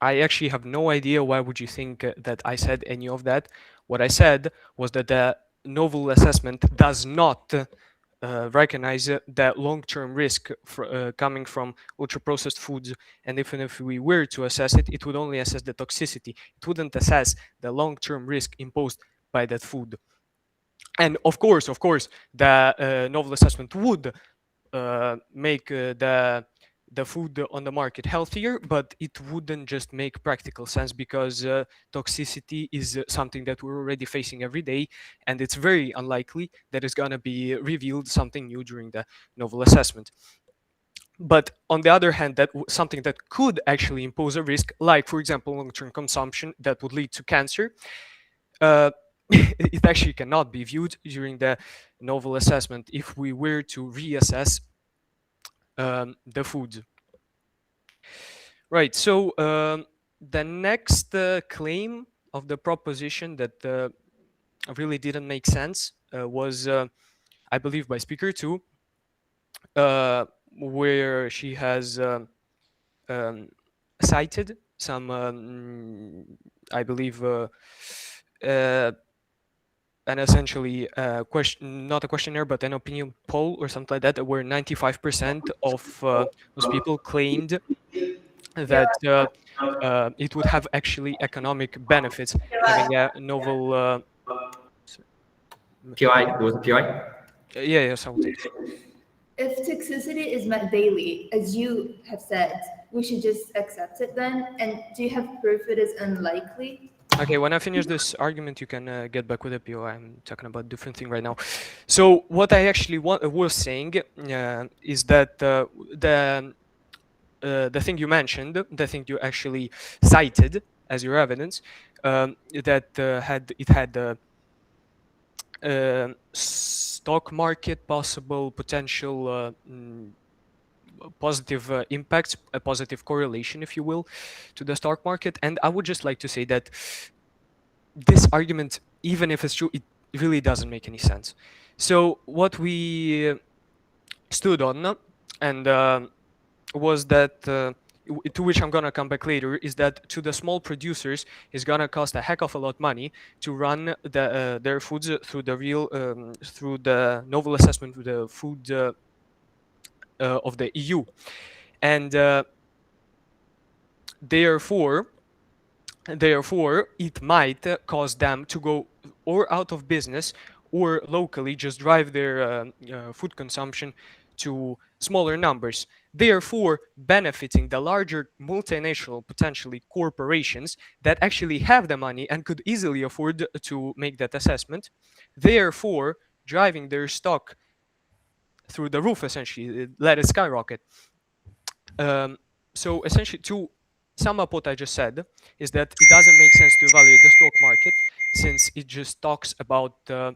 I actually have no idea why would you think that I said any of that. What I said was that the novel assessment does not recognize the long-term risk coming from ultra-processed foods, and even if we were to assess it, it would only assess the toxicity. It wouldn't assess the long-term risk imposed by that food. And of course, the novel assessment would make the food on the market healthier, but it wouldn't just make practical sense, because toxicity is something that we're already facing every day, and it's very unlikely that it's going to be revealed something new during the novel assessment. But on the other hand, that something that could actually impose a risk, like for example long-term consumption that would lead to cancer, it actually cannot be viewed during the novel assessment if we were to reassess the food. Right, so the next claim of the proposition that really didn't make sense was, I believe, by speaker 2, where she has cited some, I believe, and essentially not a questionnaire, but an opinion poll or something like that, where 95% of those people claimed that it would have actually economic benefits having a novel. PI, there was a PI? Yes, I will take it. If toxicity is met daily, as you have said, we should just accept it then? And do you have proof it is unlikely? Okay, when I finish this argument, you can get back with the PO. I'm talking about different thing right now. So what I actually was saying is that the thing you mentioned, the thing you actually cited as your evidence, that had stock market possible potential positive impacts, a positive correlation, if you will, to the stock market. And I would just like to say that this argument, even if it's true, it really doesn't make any sense. So what we stood on, and was that, to which I'm gonna come back later, is that to the small producers it's gonna cost a heck of a lot of money to run their foods through the novel assessment of the food of the EU, and therefore it might cause them to go or out of business, or locally just drive their food consumption to smaller numbers, therefore benefiting the larger multinational, potentially corporations that actually have the money and could easily afford to make that assessment, therefore driving their stock through the roof, essentially, let it skyrocket. So essentially, to sum up what I just said, is that it doesn't make sense to evaluate the stock market, since it just talks about the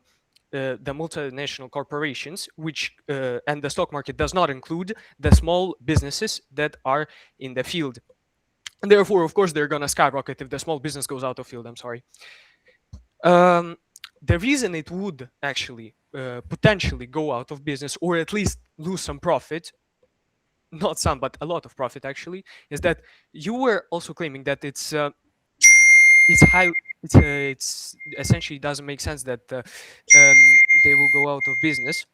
multinational corporations, which and the stock market does not include the small businesses that are in the field. And therefore, of course, they're gonna skyrocket if the small business goes out of field. I'm sorry. The reason it would actually potentially go out of business, or at least lose some profit, not some, but a lot of profit actually, is that you were also claiming that it's essentially doesn't make sense that they will go out of business,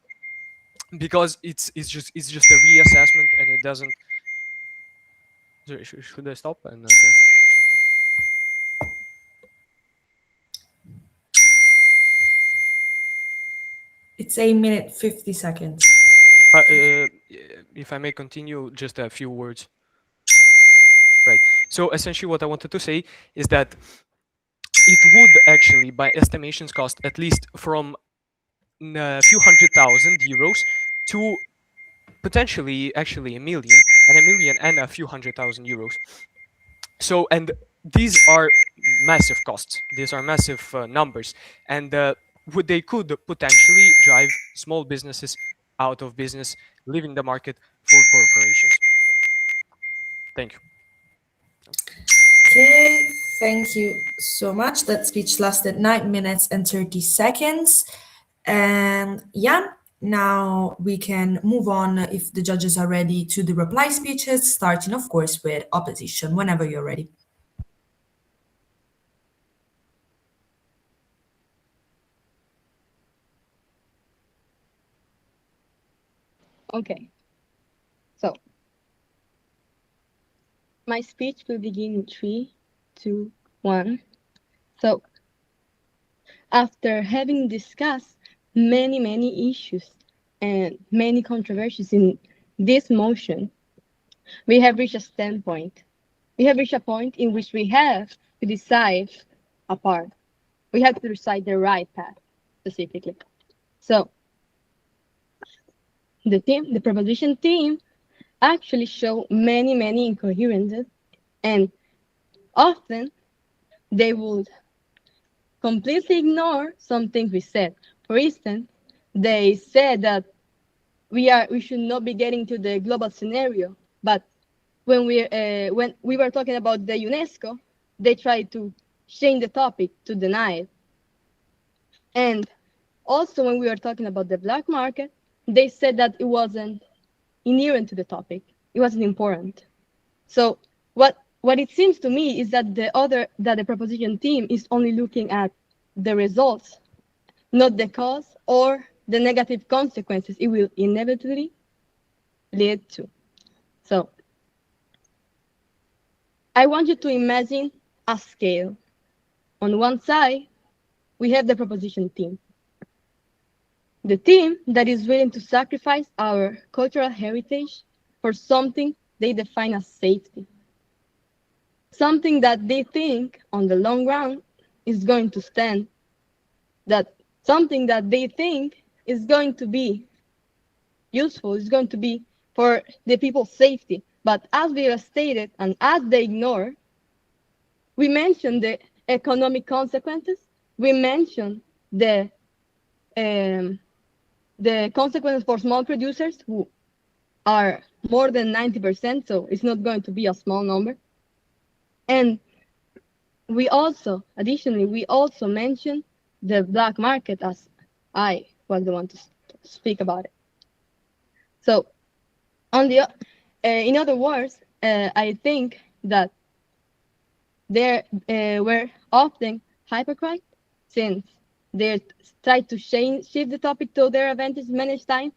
because it's just a reassessment, and it doesn't. Sorry, should I stop? And okay. It's 1 minute 50 seconds. If I may continue, just a few words. Right. So essentially what I wanted to say is that it would actually, by estimations, cost at least from a few 100,000 euros to potentially actually a million and a few 100,000 euros. So, and these are massive costs. These are massive numbers, and they could potentially drive small businesses out of business, leaving the market for corporations. Thank you. Okay, thank you so much. That speech lasted 9 minutes and 30 seconds. And yeah, now we can move on if the judges are ready to the reply speeches, starting, of course, with opposition, whenever you're ready. Okay. So, my speech will begin in 3, 2, 1. So, after having discussed many issues and many controversies in this motion, we have reached a standpoint. We have reached a point in which we have to decide a part. We have to decide the right path, specifically. So, the proposition team actually show many incoherences, and often they would completely ignore some things we said. For instance, they said that we should not be getting to the global scenario, but when we were talking about the UNESCO, they tried to change the topic to deny it. And also when we were talking about the black market, they said that it wasn't inherent to the topic. It wasn't important. So what it seems to me is that the proposition team is only looking at the results, not the cause or the negative consequences it will inevitably lead to. So I want you to imagine a scale. On one side, we have the proposition team. The team that is willing to sacrifice our cultural heritage for something they define as safety. Something that they think on the long run is going to stand. Something that they think is going to be useful, is going to be for the people's safety. But as we have stated, and as they ignore, we mentioned the economic consequences. We mentioned the consequences for small producers who are more than 90%, so it's not going to be a small number. And additionally, we also mentioned the black market, as I was the one to speak about it. So, in other words, I think that they were often hypocrite, since they tried to shift the topic to their advantage many times,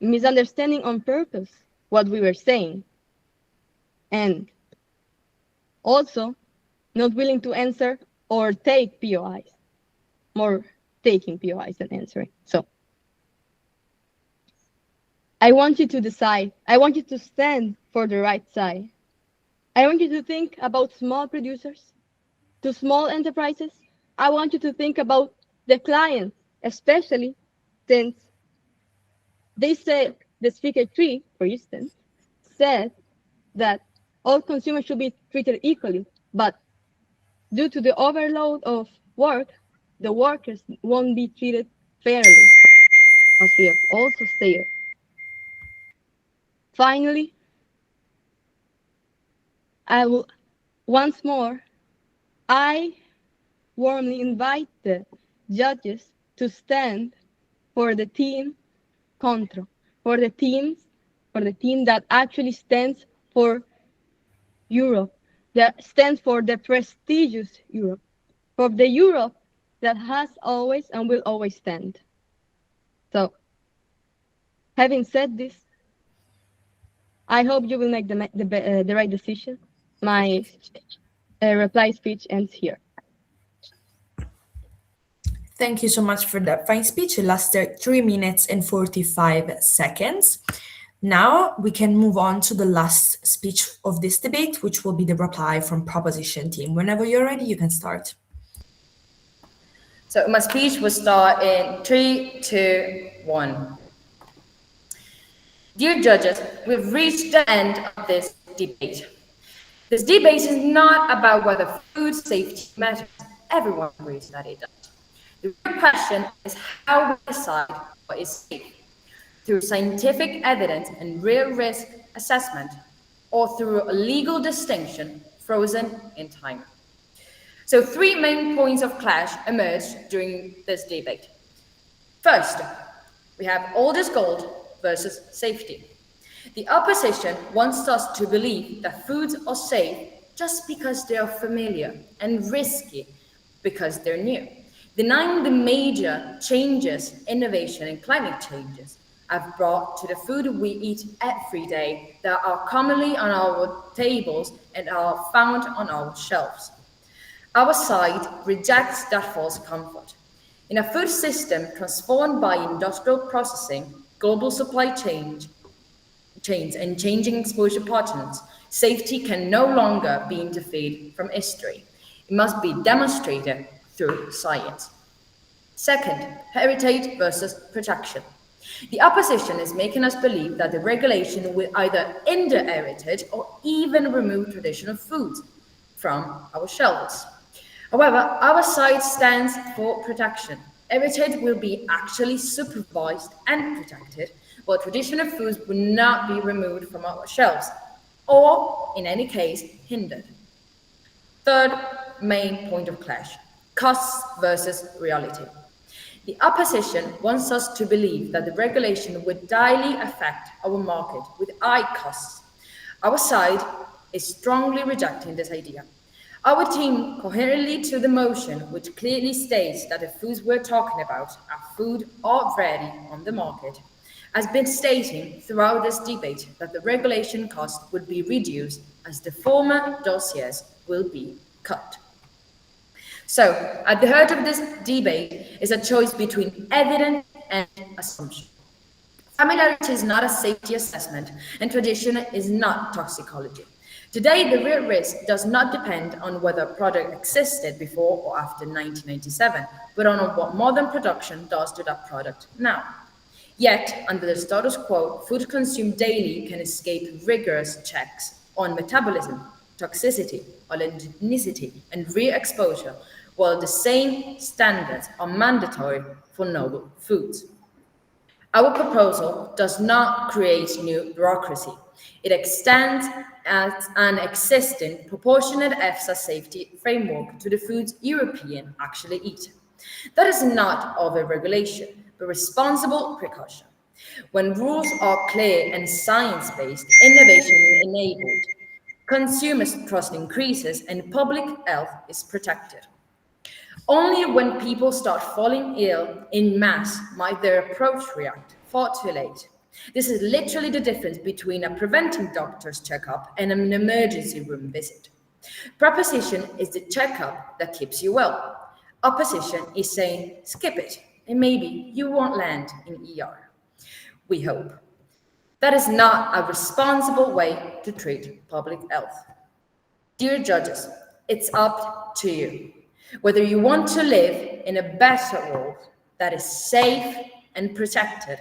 misunderstanding on purpose what we were saying, and also not willing to answer or take POIs, more taking POIs than answering. So I want you to decide. I want you to stand for the right side. I want you to think about small producers, to small enterprises. I want you to think about the clients, especially since they said, the speaker 3, for instance, said that all consumers should be treated equally, but due to the overload of work, the workers won't be treated fairly, as we have also stated. Finally, once more, I warmly invite the judges to stand for the team Contro, for the team that actually stands for Europe, that stands for the prestigious Europe, for the Europe that has always and will always stand. So, having said this, I hope you will make the right decision. My reply speech ends here. Thank you so much for that fine speech. It lasted 3 minutes and 45 seconds. Now we can move on to the last speech of this debate, which will be the reply from proposition team. Whenever you're ready, you can start. So my speech will start in 3, 2, 1. Dear judges, we've reached the end of this debate. This debate is not about whether food safety matters. Everyone agrees that it does. The real question is how we decide what is safe, through scientific evidence and real risk assessment, or through a legal distinction frozen in time. So 3 main points of clash emerged during this debate. First, we have old is gold versus safety. The opposition wants us to believe that foods are safe just because they are familiar and risky because they're new, denying the major changes, innovation, and climate changes have brought to the food we eat every day that are commonly on our tables and are found on our shelves. Our side rejects that false comfort. In a food system transformed by industrial processing, global supply chains, and changing exposure patterns, safety can no longer be interfered from history. It must be demonstrated through science. Second, heritage versus protection. The opposition is making us believe that the regulation will either hinder heritage or even remove traditional foods from our shelves. However, our side stands for protection. Heritage will be actually supervised and protected, while traditional foods will not be removed from our shelves, or, in any case, hindered. Third main point of clash, costs versus reality. The opposition wants us to believe that the regulation would direly affect our market with high costs. Our side is strongly rejecting this idea. Our team, coherently to the motion, which clearly states that the foods we're talking about are food already on the market, has been stating throughout this debate that the regulation cost would be reduced as the former dossiers will be cut. So, at the heart of this debate is a choice between evidence and assumption. Familiarity is not a safety assessment, and tradition is not toxicology. Today, the real risk does not depend on whether a product existed before or after 1997, but on what modern production does to that product now. Yet, under the status quo, food consumed daily can escape rigorous checks on metabolism, toxicity, allergenicity, and re-exposure, while the same standards are mandatory for novel foods. Our proposal does not create new bureaucracy. It extends as an existing proportionate EFSA safety framework to the foods Europeans actually eat. That is not over-regulation, but responsible precaution. When rules are clear and science-based, innovation is enabled, consumers' trust increases, and public health is protected. Only when people start falling ill in mass might their approach react, far too late. This is literally the difference between a preventing doctor's checkup and an emergency room visit. Proposition is the checkup that keeps you well. Opposition is saying, skip it, and maybe you won't land in ER. We hope. That is not a responsible way to treat public health. Dear judges, it's up to you. Whether you want to live in a better world that is safe and protected,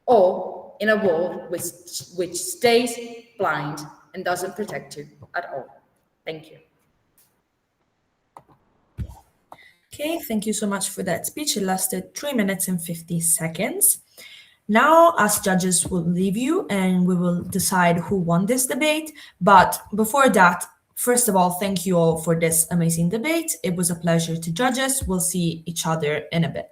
or in a world which stays blind and doesn't protect you at all. Thank you. Okay, thank you so much for that speech. It lasted 3 minutes and 50 seconds. Now, us judges will leave you and we will decide who won this debate. But before that, first of all, thank you all for this amazing debate. It was a pleasure to judge us. We'll see each other in a bit.